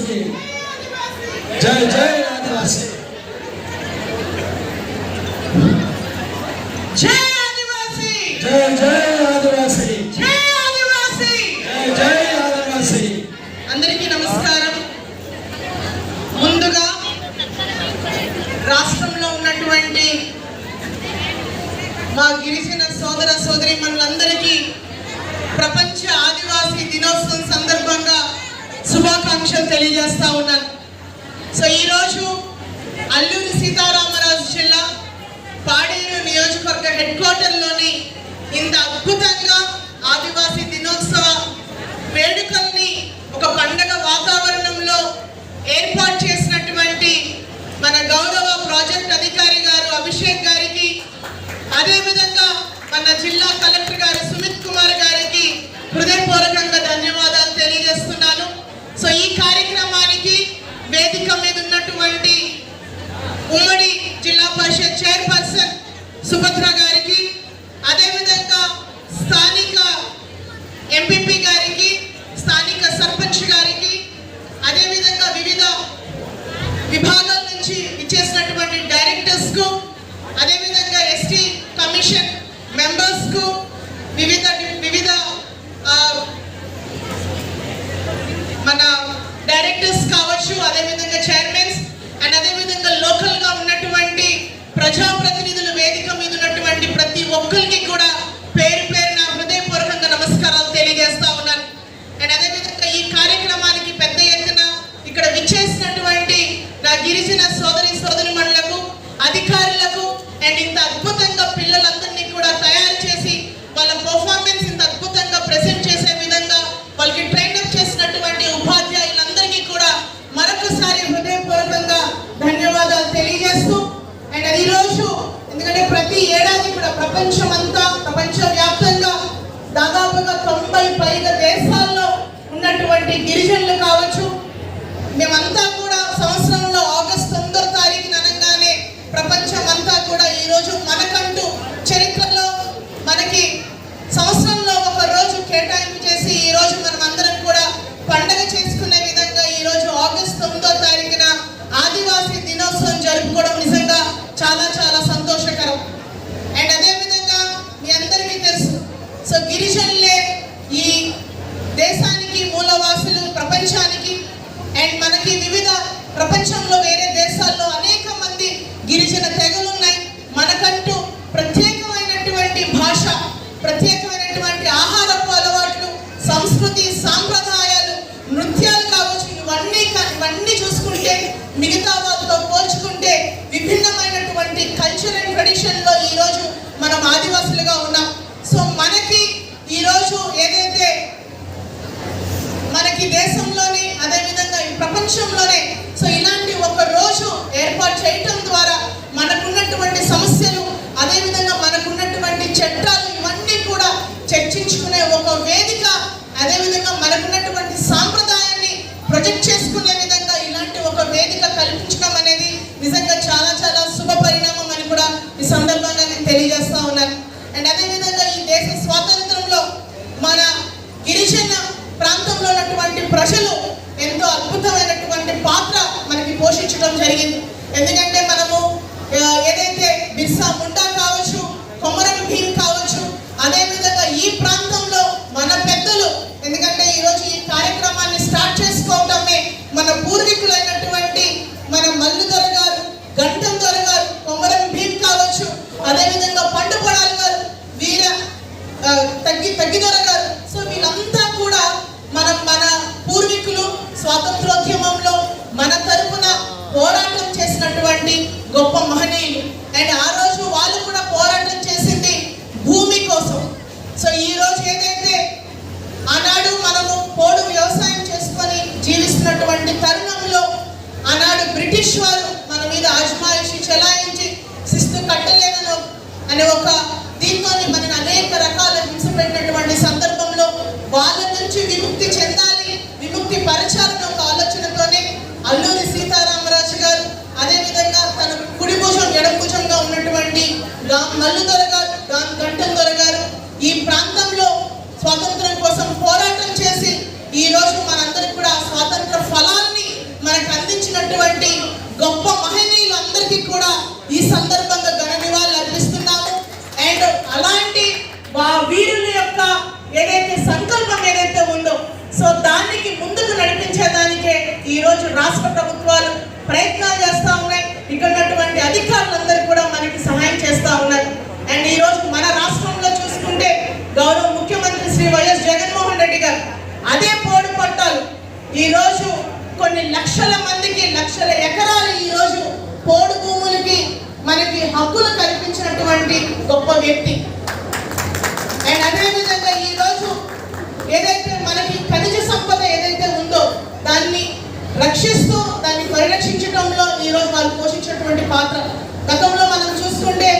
జై జై ఆదివాసి, జై ఆదివాసి, జై జై ఆదివాసి, జై ఆదివాసి, జై జై ఆదివాసి. అందరికీ నమస్కారం. ముందుగా రాష్ట్రంలో ఉన్నటువంటి మా గిరిజన సోదర సోదరీమణులందరికీ ప్రపంచ ఆదివాసీ దినోత్సవం సందర్భంగా శుభాకాంక్షలు తెలియజేస్తా ఉన్నాను. సో ఈరోజు అల్లూరి సీతారామరాజు జిల్లా పాడేరు నియోజకవర్గ హెడ్ క్వార్టర్లోని ఇంత అద్భుతంగా ఆదివాసీ దినోత్సవ వేడుకల్ని ఒక పండగ వాతావరణంలో ఏర్పాటు చేసినటువంటి మన గౌరవ ప్రాజెక్ట్ అధికారి గారు అభిషేక్ గారికి, అదేవిధంగా మన జిల్లా కలెక్టర్ గారు సుమిత్ కుమార్ గారికి హృదయపూర్వకంగా ధన్యవాదాలు తెలియజేస్తున్నాను. సో ఈ కార్యక్రమానికి వేదిక మీద ఉన్నటువంటి ఉమ్మడి జిల్లా పరిషత్ చైర్పర్సన్ సుభద్ర గారికి, అదేవిధంగా స్థానిక ఎంపీపీ గారికి, స్థానిక సర్పంచ్ గారికి, అదేవిధంగా వివిధ విభాగాల నుంచి ఇచ్చేసినటువంటి డైరెక్టర్స్ కు, అదేవిధంగా ఎస్టీ కమిషన్ మెంబర్స్ కు, వివిధ మన డైరెక్టర్స్ కావచ్చు, అదేవిధంగా చైర్మన్స్ అండ్ అదేవిధంగా లోకల్ గా ఉన్నటువంటి ప్రజాప్రతినిధులు, వేదిక మీద ఉన్నటువంటి ప్రతి ఒక్కరికి కూడా పేరు పేరున హృదయపూర్వకంగా నమస్కారాలు తెలియజేస్తా ఉన్నాను. అండ్ అదేవిధంగా ఈ కార్యక్రమానికి పెద్ద ఎత్తున ఇక్కడ విచ్చేసినటువంటి నా గిరిజన సోదరీమణులకు, అధికారులకు అండ్ ఇంత అద్భుతంగా పిల్లలందరినీ కూడా తయారు చేసి వాళ్ళ పర్ఫార్మెన్స్ ఇంత అద్భుతంగా ప్రెజెంట్ చేసే విధంగా వాళ్ళకి ట్రైనప్ చేసినటువంటి ఉపాధ్యాయులందరికీ కూడా మరొకసారి హృదయపూర్వకంగా ధన్యవాదాలు తెలియజేస్తూ, అండ్ ఈరోజు ఎందుకంటే ప్రతి ఏడాది కూడా ప్రపంచవ్యాప్తంగా దాదాపుగా 90 పైగా దేశాల్లో ఉన్నటువంటి గిరిజనులు కావచ్చు, మేమంతా కూడా సంవత్సరంలో ఆగస్టు 9వ తారీఖున అనగానే ప్రపంచమంతా కూడా ఈరోజు మనకంటూ చరిత్రలో మనకి సంవత్సరంలో ఒక రోజు కేటాయింపు చేసి ఈరోజు మనం అందరం కూడా పండగ చేసుకునే విధంగా ఈరోజు ఆగస్టు 9వ తారీఖున ఆదివాసీ దినోత్సవం జరుపుకోవడం నిజంగా చాలా చాలా సంతోషకరం. అండ్ అదేవిధంగా మీ అందరికీ తెలుసు, సో గిరిజనులే ఈ దేశానికి మూలవాసులు, ప్రపంచానికి. అండ్ మనకి వివిధ ప్రపంచంలో వేరే దేశాల్లో అనేక మంది గిరిజన తెగలు ఉన్నాయి. మనకంటూ ప్రత్యేకమైనటువంటి భాష, ప్రత్యేకమైనటువంటి ఆహారపు అలవాట్లు, సంస్కృతి, సాంప్రదాయాలు, నృత్యాలు కావచ్చు, ఇవన్నీ చూసుకుంటే మిగతా వాళ్ళతో పోల్చుకుంటే విభిన్నమైనటువంటి కల్చర్ అండ్ ట్రెడిషన్లో ఈరోజు మనం ఆదివాసులుగా ఉన్నాం. సో మనకి ఈరోజు ఏదైతే మనకి దేశంలోనే అదేవిధంగా ప్రపంచంలోనే సో ఇలాంటి ఒక రోజు ఏర్పాటు చేయటం ద్వారా మనకున్నటువంటి సమస్యలు, అదేవిధంగా మనకున్నటువంటి చట్టాలు ఇవన్నీ కూడా చర్చించుకునే ఒక వేదిక, అదేవిధంగా మనకున్నటువంటి సాంప్రదాయాన్ని ప్రొజెక్ట్ చేసుకునే విధంగా ఇలాంటి ఒక వేదిక కల్పించడం అనేది నిజంగా చాలా చాలా శుభ పరిణామం అని కూడా ఈ సందర్భంగా నేను తెలియజేస్తా ఉన్నాను. అండ్ అదేవిధంగా ఈ దేశ స్వాతంత్రంలో మన గిరిజన ప్రాంతంలో ఉన్నటువంటి ప్రజలు ఎంతో అద్భుతమైనటువంటి పాత్ర మనకి రోజు రాష్ట్ర ప్రభుత్వాలు ప్రయత్నాలు చేస్తూ ఉన్నాయి. ఇక్కడ ఉన్నటువంటి అధికారులందరూ కూడా మనకి సహాయం చేస్తూ ఉన్నారు. అండ్ ఈ రోజు మన రాష్ట్రంలో చూసుకుంటే గౌరవ ముఖ్యమంత్రి శ్రీ వైఎస్ జగన్మోహన్ రెడ్డి గారు అదే పోడు పట్టాలు ఈ రోజు కొన్ని లక్షల మందికి లక్షల ఎకరాలు ఈ రోజు పోడు భూములకి మనకి హక్కులు కల్పించినటువంటి గొప్ప వ్యక్తి. అండ్ అదేవిధంగా ఈ రోజు ఏదైతే మనకి ఖనిజ సంపద ఏదైతే ఉందో దాన్ని రక్షిస్తూ దాన్ని పరిరక్షించడంలో ఈ రోజు వాళ్ళు పోషించినటువంటి పాత్ర. గతంలో మనం చూసుకుంటే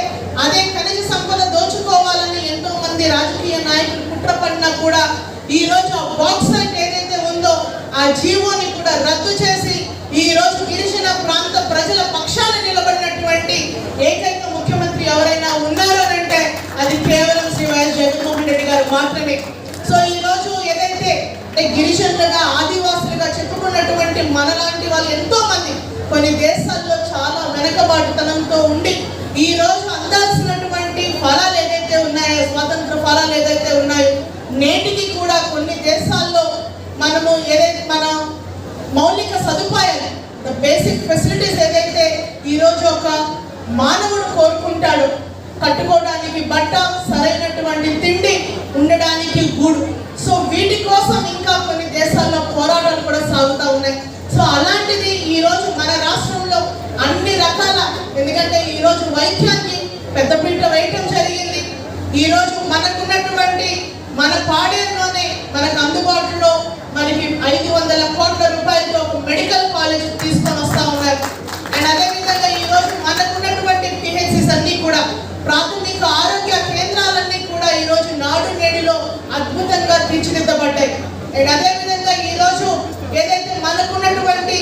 అదే ఖనిజ సంపద దోచుకోవాలని ఎంతో మంది రాజకీయ నాయకులు కుట్ర పడినా కూడా ఈ రోజు ఆ బాక్సైట్ ఏదైతే ఉందో ఆ జీవోని కూడా రద్దు చేసి ఈ రోజు గిరిజన ప్రాంత ప్రజల పక్షాన నిలబడినటువంటి ఏకైక ముఖ్యమంత్రి ఎవరైనా ఉన్నారు అంటే అది కేవలం శ్రీ వైఎస్ జగన్మోహన్ రెడ్డి గారు మాత్రమే. సో ఈ రోజు ఏదైతే గిరిజనులుగా ఆదివాసులుగా చెప్పుకున్నటువంటి మనలాంటి వాళ్ళు ఎంతో మంది కొన్ని దేశాల్లో చాలా వెనకబాటుతనంతో ఉండి ఈ రోజు అందాల్సినటువంటి ఫలాలు ఏదైతే ఉన్నాయో స్వాతంత్ర ఫలాలు ఏదైతే ఉన్నాయో నేటికి కూడా కొన్ని దేశాల్లో మనము ఏదైతే మన మౌలిక సదుపాయాలు బేసిక్ ఫెసిలిటీస్ ఏదైతే ఈరోజు ఒక మానవుడు కోరుకుంటాడో కట్టుకోవడానికి బట్ట, సరైనటువంటి తిండి, ఉండడానికి గూడు, సో వీటి కోసం ఇంకా కొన్ని దేశాల్లో పోరాటాలు కూడా సాగుతూ ఉన్నాయి. సో అలాంటిది ఈరోజు మన రాష్ట్రంలో అన్ని రకాల, ఎందుకంటే ఈరోజు వైద్యానికి పెద్దపీట వేయటం జరిగింది. ఈరోజు మనకున్నటువంటి మన పాడేరులోనే మనకు అందుబాటులో మనకి 500 కోట్ల రూపాయలతో ఒక మెడికల్ కాలేజ్ తీసుకొని వస్తూ ఉన్నారు. అండ్ అదేవిధంగా ఈరోజు మనకున్నటువంటి పిహెచ్సిస్ అన్నీ కూడా ప్రాథమిక ఆరోగ్య కేంద్రాలన్నీ కూడా ఈరోజు నాడు నేడులో అద్భుతంగా తీర్చిదిద్దబడ్డాయి. అండ్ అదేవిధంగా ఈరోజు ఏదైతే మనకున్నటువంటి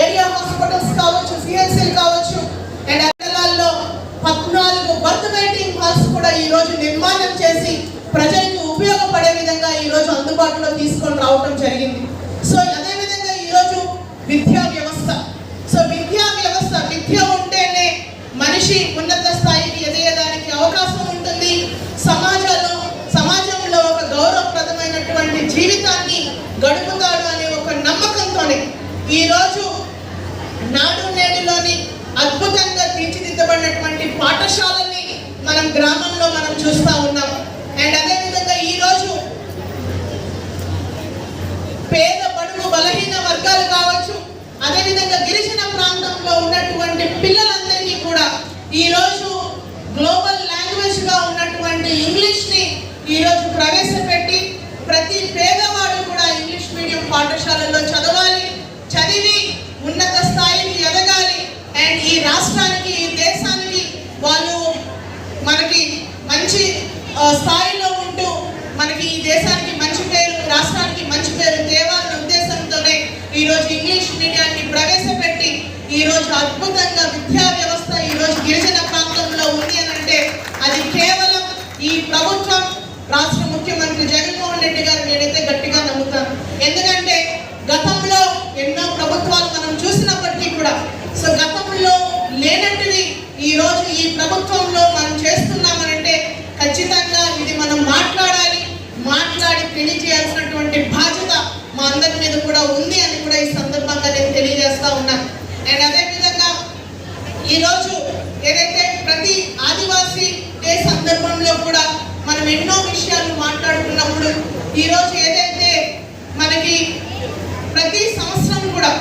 ఏరియా హాస్పిటల్స్ కావచ్చు, సిహెచ్సిలు కావచ్చు, అండ్ అన్ని 14 బర్త్ వెయిటింగ్ హాల్స్ కూడా ఈరోజు నిర్మాణం చేసి ప్రజలకు ఉపయోగపడే విధంగా ఈరోజు అందుబాటులో తీసుకొని రావడం జరిగింది. సో అదేవిధంగా ఈరోజు విద్యా వ్యవస్థ, సో విద్య ఉంటేనే మనిషి ఉన్నత స్థాయికి ఎదిగేదానికి అవకాశం ఉంటుంది. సమాజంలో ఒక గౌరవప్రదమైనటువంటి జీవితాన్ని గడుపుతాడు అనే ఒక నమ్మకంతోనే ఈరోజు నాడు నేడులోని అద్భుతంగా తీర్చిదిద్దబడినటువంటి పాఠశాలని మనం గ్రామంలో మనం చూస్తూ ఉన్నాం. అండ్ అదేవిధంగా ఈరోజు పేద బడుగు బలహీన వర్గాలు కావచ్చు, అదేవిధంగా గిరిజన ప్రాంతంలో ఉన్నటువంటి పిల్లలందరికీ కూడా ఈరోజు గ్లోబల్ లాంగ్వేజ్ గా ఉన్నటువంటి ఇంగ్లీష్ ని ఈరోజు ప్రవేశపెట్టి ప్రతి పేదవాడు కూడా ఇంగ్లీష్ మీడియం పాఠశాలల్లో చదివి ఉన్నత స్థాయికి ఎదగాలి. అండ్ ఈ రాష్ట్రానికి, ఈ దేశానికి వాళ్ళు మనకి మంచి స్థాయిలో ఉంటూ మనకి ఈ దేశానికి మంచి పేరు, రాష్ట్రానికి మంచి పేరు తేవాలనే ఉద్దేశంతోనే ఈరోజు ఇంగ్లీష్ మీడియాన్ని ప్రవేశపెట్టి ఈరోజు అద్భుతంగా విద్యా వ్యవస్థ ఈరోజు గిరిజన ప్రాంతంలో ఉంది అని అంటే అది కేవలం ఈ ప్రభుత్వం, రాష్ట్ర ముఖ్యమంత్రి జగన్మోహన్ రెడ్డి గారు నేనైతే గట్టిగా నమ్ముతాను. ఎందుకంటే గతంలో ఎన్నో ప్రభుత్వాలు మనం చూసినప్పటికీ కూడా సో గతంలో లేనట్టుది ఈరోజు ఈ ప్రభుత్వంలో మనం చేస్తున్నామనంటే ఖచ్చితంగా ఇది మనం మాట్లాడి తెలియజేయాల్సినటువంటి బాధ్యత మా అందరి మీద కూడా ఉంది అని కూడా ఈ సందర్భంగా నేను తెలియజేస్తా ఉన్నాను. అండ్ అదేవిధంగా ఈరోజు ఏదైతే ప్రతి ఆదివాసీ డే సందర్భంలో కూడా మనం ఎన్నో విషయాలు మాట్లాడుకున్నప్పుడు ఈరోజు ఏదైతే మనకి ప్రతి సంవత్సరం కూడా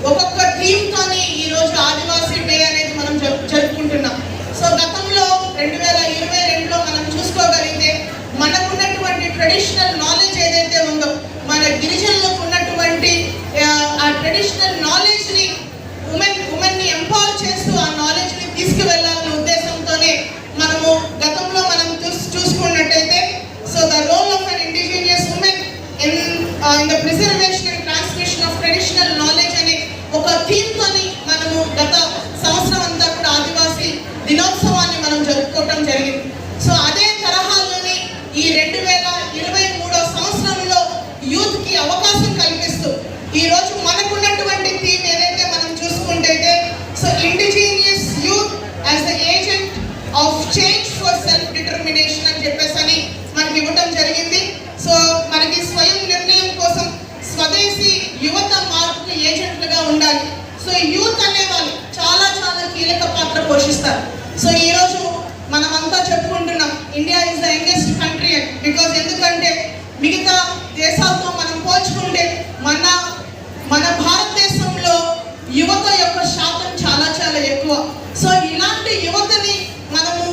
ఒక్కొక్క థీమ్తోని ఈరోజు ఆదివాసీ డే అనేది మనం జరుపుకుంటున్నాం. సో గతంలో 2022లో మనం చూసుకోగలిగితే మనకున్నటువంటి ట్రెడిషనల్ నాలెడ్జ్ ఏదైతే ఉందో మన గిరిజనులకు ఉన్నటువంటి ఆ ట్రెడిషనల్ నాలెడ్జ్ని ఉమెన్ని ఎంపవర్ చేస్తూ ఆ నాలెడ్జ్ని తీసుకువెళ్ళాలనే ఉద్దేశంతోనే మనము గతంలో మనం చూసుకున్నట్టయితే so the role of an indigenous women in the preservation and transmission of traditional knowledge అనే ఒక థీమ్తోని మనము గత సంవత్సరం అంతా కూడా ఆదివాసీ దినోత్సవాన్ని మనం జరుపుకోవటం జరిగింది. సో అదే తరహాలోని ఈ 2023 సంవత్సరంలో యూత్కి అవకాశం కల్పిస్తూ ఈరోజు మనకున్నటువంటి థీమ్ ఏదైతే మనం చూసుకుంటే so indigenous youth as the agent of change for self determination అని చెప్పేసి మనకి ఇవ్వటం జరిగింది. సో మనకి స్వయం నిర్ణయం కోసం స్వదేశీ యువత మార్పు యొక్క ఏజెంట్లుగా ఉండాలి. సో యూత్ అనే వాళ్ళు చాలా చాలా కీలక పాత్ర పోషిస్తారు. సో ఈరోజు మనమంతా చెప్పుకుంటున్నాం India is the youngest country అని. బికాజ్ ఎందుకంటే మిగతా దేశాలతో మనం పోల్చుకుంటే మన భారతదేశంలో యువత యొక్క శాతం చాలా చాలా ఎక్కువ. సో ఇలాంటి యువతని మనము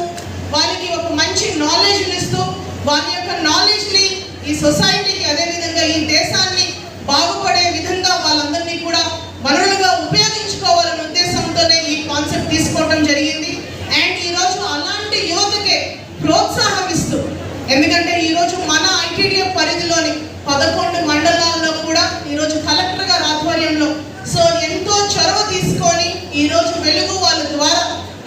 వాళ్ళకి ఒక మంచి నాలెడ్జ్ ఇస్తూ వాళ్ళ యొక్క నాలెడ్జ్ని ఈ సొసైటీకి అదేవిధంగా ఈ దేశాన్ని బాగుపడే విధంగా వాళ్ళందరినీ కూడా వనరులుగా ఉపయోగించుకోవాలనే ఉద్దేశంతోనే ఈ కాన్సెప్ట్ తీసుకోవడం జరిగింది. అండ్ ఈరోజు అలాంటి యువతకే ప్రోత్సాహం ఇస్తూ, ఎందుకంటే ఈరోజు మన ఐటీడీఏ పరిధిలోని 11 మండలాల్లో కూడా ఈరోజు కలెక్టర్ గారి ఆధ్వర్యంలో సో ఎంతో చొరవ తీసుకొని ఈరోజు వెలుగు వాళ్ళ ద్వారా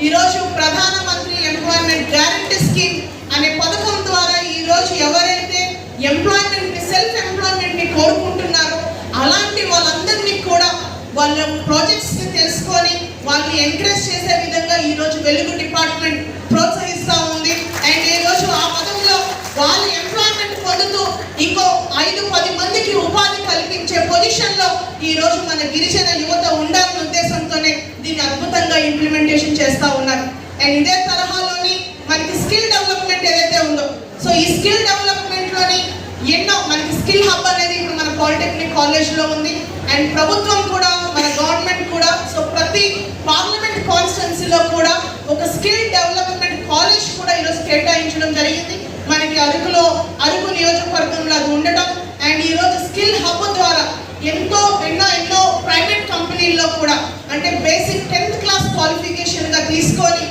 ఈరోజు ప్రధానమంత్రి ఎంప్లాయ్మెంట్ గ్యారంటీ స్కీమ్ అనే పథకం ద్వారా ఈరోజు ఎవరైతే ఎంప్లాయ్మెంట్ని సెల్ఫ్ ఎంప్లాయ్మెంట్ని కోరుకుంటున్నారో అలాంటి వాళ్ళందరినీ కూడా వాళ్ళ ప్రాజెక్ట్స్ని తెలుసుకొని వాళ్ళని ఎంకరేజ్ చేసే విధంగా ఈరోజు వెలుగు డిపార్ట్మెంట్ ప్రోత్సహిస్తూ ఉంది. అండ్ ఈరోజు ఆ పదంలో వాళ్ళు ఎంప్లాయ్మెంట్ పొందుతూ ఇంకో 5-10 మందికి ఉపాధి కల్పించే పొజిషన్లో ఈరోజు మన గిరిజన యువత ఉండాలనే ఉద్దేశంతోనే దీన్ని అద్భుతంగా ఇంప్లిమెంటేషన్ చేస్తూ ఉన్నారు. అండ్ ఇదే తరహాలోని మనకి స్కిల్ డెవలప్మెంట్ ఏదైతే ఉందో సో ఈ స్కిల్ డెవలప్మెంట్లోని ఎన్నో మనకి స్కిల్ హబ్ అనేది ఇప్పుడు మన పాలిటెక్నిక్ కాలేజ్లో ఉంది. అండ్ ప్రభుత్వం కూడా మన గవర్నమెంట్ కూడా సో ప్రతి పార్లమెంట్ కాన్స్టిట్యున్సీలో కూడా ఒక స్కిల్ డెవలప్మెంట్ కాలేజ్ కూడా ఈరోజు కేటాయించడం జరిగింది. మనకి అరకు నియోజకవర్గంలో అది ఉండటం అండ్ ఈరోజు స్కిల్ హబ్ ద్వారా ఎన్నో ప్రైవేట్ కంపెనీల్లో కూడా అంటే బేసిక్ 10th క్లాస్ క్వాలిఫికేషన్గా తీసుకొని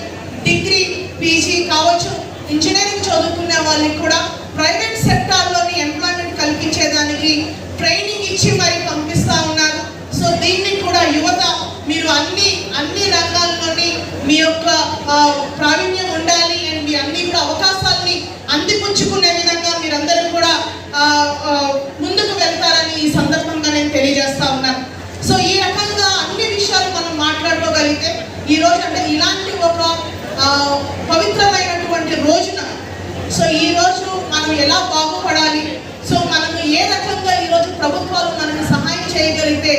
డిగ్రీ పీజీ కావచ్చు ఇంజనీరింగ్ చదువుకునే వాళ్ళకి కూడా ప్రైవేట్ సెక్టార్లోని ఎంప్లాయ్మెంట్ కల్పించేదానికి ట్రైనింగ్ ఇచ్చి మరి పంపిస్తూ ఉన్నారు. సో దీన్ని కూడా యువత మీరు అన్ని రంగాల్లోని మీ యొక్క ప్రావీణ్యం ఉండాలి అండ్ మీ అన్ని కూడా అవకాశాలని అందిపుచ్చుకునే విధంగా మీరందరూ కూడా ముందుకు వెళ్తారని ఈ సందర్భంగా నేను తెలియజేస్తా ఉన్నాను. సో ఈ రకంగా అన్ని విషయాలు మనం మాట్లాడుకోగలిగితే ఈరోజు అంటే ఇలాంటి ఒక పవిత్రమైనటువంటి రోజున సో ఈరోజు మనం ఎలా బాగుపడాలి, సో మనము ఏ రకంగా ఈరోజు ప్రభుత్వాలు మనకు సహాయం చేయగలిగితే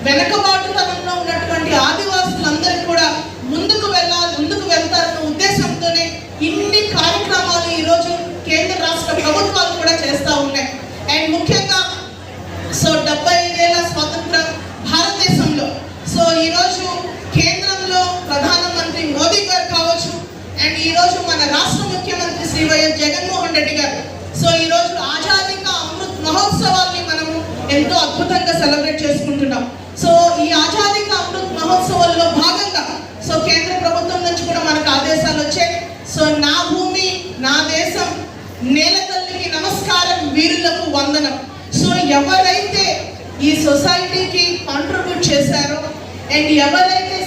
వెనకబాటుతనంలో ఉన్నటువంటి ఆదివాసులందరూ కూడా ముందుకు వెళ్తారన్న ఉద్దేశంతోనే ఇన్ని కార్యక్రమాలు ఈరోజు కేంద్ర రాష్ట్ర ప్రభుత్వాలు కూడా చేస్తూ ఉన్నాయి. అండ్ ముఖ్యంగా సో 75 ఏళ్ల స్వాతంత్ర భారతదేశంలో సో ఈరోజు కేంద్రంలో ప్రధానమంత్రి మోదీ గారు కావచ్చు అండ్ ఈరోజు మన రాష్ట్ర ముఖ్యమంత్రి శ్రీ వైఎస్ జగన్మోహన్ రెడ్డి గారు సో ఈరోజు ఆజాదీ కా అమృత్ మహోత్సవాల్ని మనము ఎంతో అద్భుతంగా సెలబ్రేట్ చేసుకుంటున్నాం. సో ఈ ఆజాదీ కా అమృత్ మహోత్సవాల్లో భాగంగా సో కేంద్ర ప్రభుత్వం నుంచి కూడా మనకు ఆదేశాలు వచ్చాయి. సో నా భూమి నా దేశం నేల తల్లికి నమస్కారం వీరులకు వందనం. సో ఎవరైతే ఈ సొసైటీకి కాంట్రిబ్యూట్ చేశారో అండ్ ఎవరైతే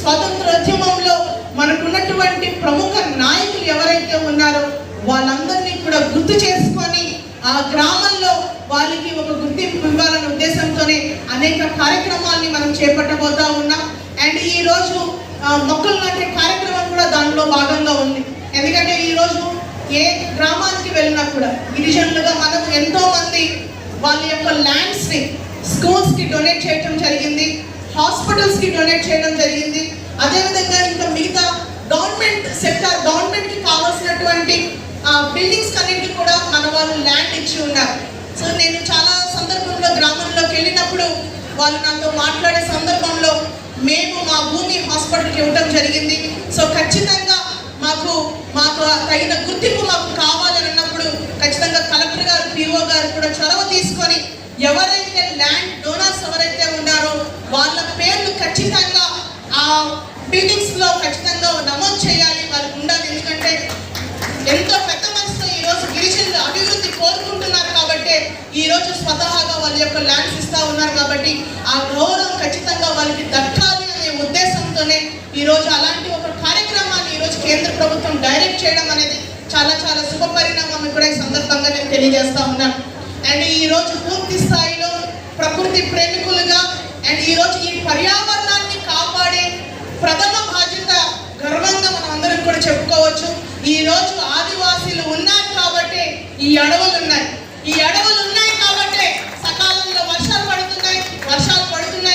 స్వాతంత్రోద్యమంలో మనకున్నటువంటి ప్రముఖ నాయకులు ఎవరైతే ఉన్నారో వాళ్ళందరినీ కూడా గుర్తు చేసుకొని ఆ గ్రామంలో వాళ్ళకి ఒక గుర్తింపు ఇవ్వాలనే ఉద్దేశంతోనే అనేక కార్యక్రమాల్ని మనం చేపట్టబోతా ఉన్నాం. అండ్ ఈరోజు మొక్కలు నాటే కార్యక్రమం కూడా దానిలో భాగంగా ఉంది. ఎందుకంటే ఈరోజు ఏ గ్రామానికి వెళ్ళినా కూడా గిరిజనులుగా మనం ఎంతో మంది వాళ్ళ యొక్క ల్యాండ్స్ని స్కూల్స్కి డొనేట్ చేయడం జరిగింది, హాస్పిటల్స్కి డొనేట్ చేయడం జరిగింది. అదేవిధంగా ఇంకా మిగతా గవర్నమెంట్కి కావాల్సినటువంటి బిల్డింగ్స్ అన్నింటికి కూడా మన వాళ్ళు ల్యాండ్ ఇచ్చి ఉన్నారు. సో నేను చాలా సందర్భంలో గ్రామంలోకి వెళ్ళినప్పుడు వాళ్ళు నాతో మాట్లాడే సందర్భంలో మేము మా భూమి హాస్పిటల్కి ఇవ్వడం జరిగింది. సో ఖచ్చితంగా మాకు తగిన గుర్తింపు మాకు కావాలని అన్నప్పుడు ఖచ్చితంగా కలెక్టర్ గారు పిఓ గారు కూడా చొరవ తీసుకొని ఎవరైతే ల్యాండ్ డోనర్స్ ఎవరైతే ఉన్నారో వాళ్ళ పేర్లు ఖచ్చితంగా ఆ బిల్డింగ్స్లో ఖచ్చితంగా నమోదు చేయాలి, వాళ్ళకు ఉండాలి. ఎందుకంటే ఎంతో పెద్ద మనసుతో ఈరోజు గిరిజనులు అభివృద్ధి కోరుకుంటున్నారు కాబట్టి ఈరోజు స్వతహాగా వాళ్ళ యొక్క ల్యాండ్స్ ఇస్తూ ఉన్నారు కాబట్టి ఆ గౌరవం ఖచ్చితంగా వాళ్ళకి దక్కాలి అనే ఉద్దేశంతోనే ఈరోజు అలాంటి ఒక కార్యక్రమాన్ని ఈరోజు కేంద్ర ప్రభుత్వం డైరెక్ట్ చేయడం అనేది చాలా చాలా శుభ పరిణామం కూడా ఈ సందర్భంగా నేను తెలియజేస్తా ఉన్నాను. అండ్ ఈరోజు పూర్తి స్థాయిలో ప్రకృతి ప్రేమికులుగా అండ్ ఈరోజు ఈ పర్యావరణాన్ని కాపాడే ప్రథమ బాధ్యత గర్వంగా మనం అందరం కూడా చెప్పుకోవచ్చు. ఈరోజు ఆదివాసీలు ఉన్నారు కాబట్టి ఈ అడవులు ఉన్నాయి కాబట్టి సకాలంలో వర్షాలు పడుతున్నాయి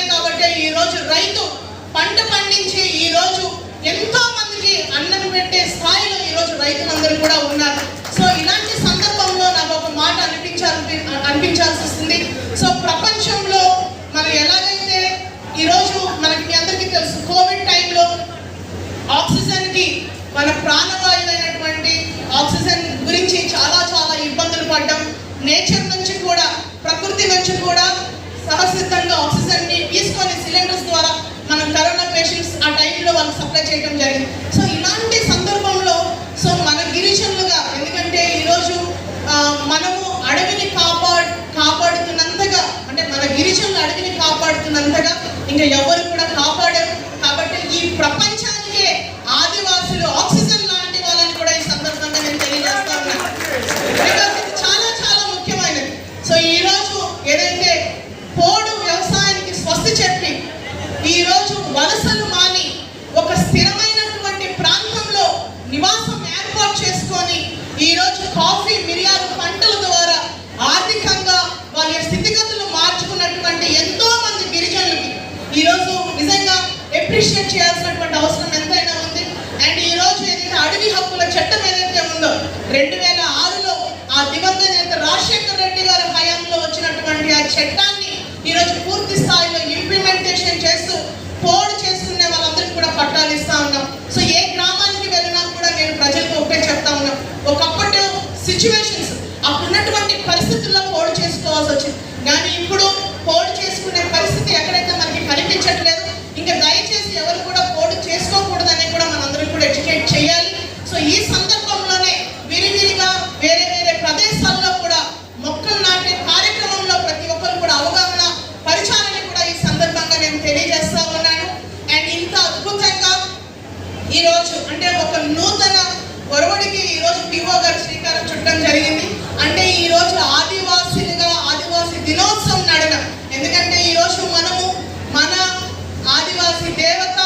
ఇంకా ఎవరు కూడా కాపాడరు. కాబట్టి ఈ ప్రపంచానికే ఆదివాసులు ఆక్సిజన్ లాంటి వాళ్ళని కూడా ఈ సందర్భంగా నేను తెలియజేస్తా ఉన్నాను. బికాస్ ఇది చాలా చాలా ముఖ్యమైనది. సో ఈ రోజు ఏదైతే పోడు వ్యవసాయానికి స్వస్తి చెప్పి ఈ రోజు వలసలు మాని ఒక స్థిరమైనటువంటి ప్రాంతంలో నివాసం ఏర్పాటు చేసుకొని ఈ రోజు కాఫీ మిరియాలు పంటల ద్వారా ఆర్థికంగా వాళ్ళ స్థితిగతులు మార్చుకున్నటువంటి ఎంతో మంది గిరిజనులకి ఈ రోజు నిజంగా అప్రిషియేట్ చేయాల్సినటువంటి అవసరం ఎంతైనా ఉంది. అండ్ ఈ రోజు ఏదైతే అడవి హక్కుల చట్టం ఏదైతే ఉందో 2006లో ఆ దివంగత నేత రాజశేఖర్ రెడ్డి గారి హయాంలో వచ్చినటువంటి ఆ చట్టాన్ని ఈ రోజు పూర్తి స్థాయిలో ఇంప్లిమెంటేషన్ చేస్తూ పోడు చేసుకునే వాళ్ళందరికీ కూడా పట్టాలు ఇస్తా ఉన్నాం. సో ఏ గ్రామానికి వెళ్ళినా కూడా నేను ప్రజలకు ఒకటే చెప్తా ఉన్నాం, ఒకప్పటి సిచ్యువేషన్స్ అప్పుడున్నటువంటి పరిస్థితుల్లో పోడు చేసుకోవాల్సి వచ్చింది. కానీ ఇప్పుడు పోడు చేసుకునే పరిస్థితి ఎక్కడైతే మనకి కనిపించట్లేదు. ఇంకా దయచేసి ఎవరు కూడా పోడు చేసుకోకూడదని కూడా మనందరం కూడా ఎడ్యుకేట్ చేయాలి. సో ఈ సందర్భంలోనే విరివిరిగా వేరే వేరే ప్రదేశాల్లో కూడా మొక్కలు నాటే కార్యక్రమంలో ప్రతి ఒక్కరు కూడా అవగాహన పరిచాలని కూడా ఈ సందర్భంగా నేను తెలియజేస్తా ఉన్నాను. అండ్ ఇంత అద్భుతంగా ఈరోజు అంటే ఒక నూతన ఒరవడికి ఈరోజు పిఓ గారు శ్రీకారం చుట్టడం జరిగింది. అంటే ఈరోజు ఆదివాసీలుగా ఆదివాసీ దినోత్సవం నడన. ఎందుకంటే ఈరోజు మనము మన ఆదివాసీ దేవత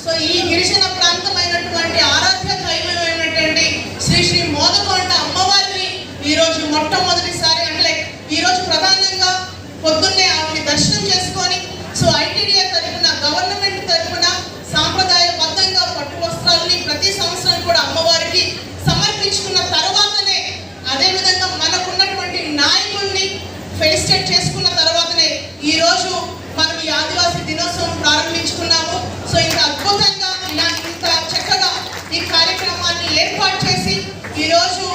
సో ఈ గిరిజన ప్రాంతమైనటువంటి ఆరాధ్య దైవమైనటువంటి శ్రీ శ్రీ మోదకొండ అమ్మవారిని ఈరోజు మొట్టమొదటిసారి అంటే ఈరోజు ప్రధానంగా పొద్దున్నే ఆవిడని దర్శనం చేసుకొని సో ఐటీడీఏ తరఫున గవర్నమెంట్ తరఫున సాంప్రదాయబద్ధంగా పట్టు వస్త్రాలని ప్రతి సంవత్సరం కూడా అమ్మవారికి సమర్పించుకున్న తర్వాతనే అదేవిధంగా మనకున్నటువంటి నాయకుల్ని ఫెలిసిటేట్ చేసుకున్న తర్వాతనే ఈరోజు మనం ఈ ఆదివాసీ దినోత్సవం ప్రారంభించుకున్నాము. సో ఇంత అద్భుతంగా ఇంత చక్కగా ఈ కార్యక్రమాన్ని ఏర్పాటు చేసి ఈరోజు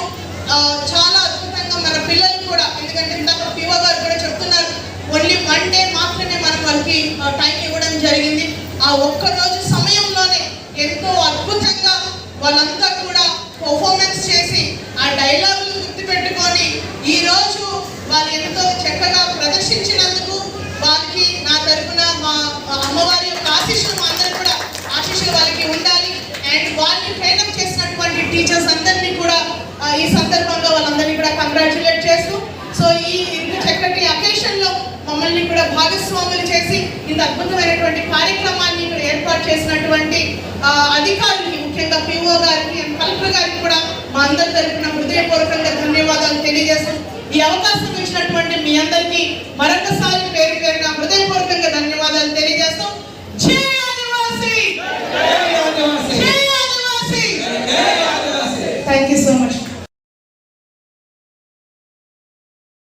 చాలా అద్భుతంగా మన పిల్లలు కూడా, ఎందుకంటే ఇందాక పిఓ గారు కూడా చెప్తున్నారు, ఓన్లీ 1 డే మాత్రమే మనం వాళ్ళకి టైం ఇవ్వడం జరిగింది. ఆ ఒక్కరోజు సమయంలోనే ఎంతో అద్భుతంగా వాళ్ళంతా కూడా పర్ఫార్మెన్స్ చేసి ఆ డైలాగులు గుర్తుపెట్టుకొని ఈరోజు వాళ్ళు ఎంతో చక్కగా ప్రదర్శించినందుకు వారికి నా తరఫున మా అమ్మవారి యొక్క ఆశీస్సులు మా అందరూ కూడా ఆశీస్సులు వాళ్ళకి ఉండాలి. అండ్ వారిని ట్రైనప్ చేసినటువంటి టీచర్స్ అందరినీ కూడా ఈ సందర్భంగా వాళ్ళందరినీ కూడా కంగ్రాచులేట్ చేస్తూ సో ఈ చక్కటి అకేషన్లో మమ్మల్ని కూడా భాగస్వాములు చేసి ఇంత అద్భుతమైనటువంటి కార్యక్రమాన్ని ఇక్కడ ఏర్పాటు చేసినటువంటి అధికారులకి ముఖ్యంగా పిఓ గారికి అండ్ కలెక్టర్ గారికి కూడా మా అందరి తరఫున హృదయపూర్వకంగా ధన్యవాదాలు తెలియజేస్తూ ఈ అవకాశం ఇచ్చినటువంటి మీ అందరికీ మరొకసారి పేరు పేరున హృదయపూర్వకంగా